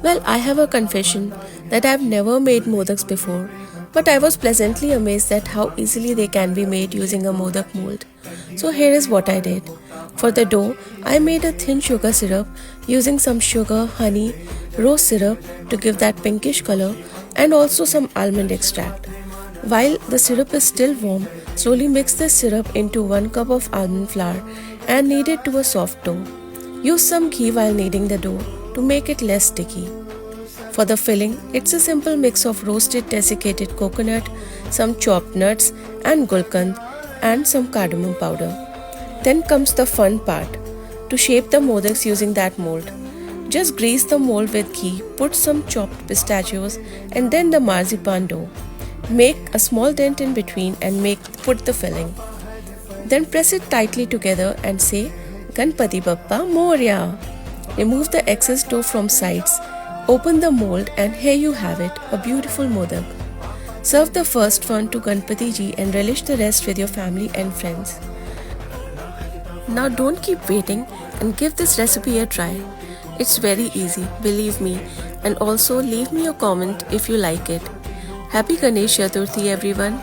Well, I have a confession that I've never made modaks before, but I was pleasantly amazed at how easily they can be made using a modak mold. So here is what I did. For the dough, I made a thin sugar syrup using some sugar, honey, rose syrup to give that pinkish color, and also some almond extract. While the syrup is still warm, slowly mix the syrup into 1 cup of almond flour and knead it to a soft dough. Use some ghee while kneading the dough to make it less sticky. For the filling, it's a simple mix of roasted desiccated coconut, some chopped nuts and gulkand, and some cardamom powder. Then comes the fun part, to shape the modaks using that mold. Just grease the mold with ghee, put some chopped pistachios and then the marzipan dough. Make a small dent in between and put the filling. Then press it tightly together and say, Ganpati Bappa Moria. Remove the excess dough from sides. Open the mold and here you have it, a beautiful modak. Serve the first one to Ganpati ji and relish the rest with your family and friends. Now don't keep waiting and give this recipe a try. It's very easy, believe me, and also leave me a comment if you like it. Happy Ganesh Chaturthi everyone.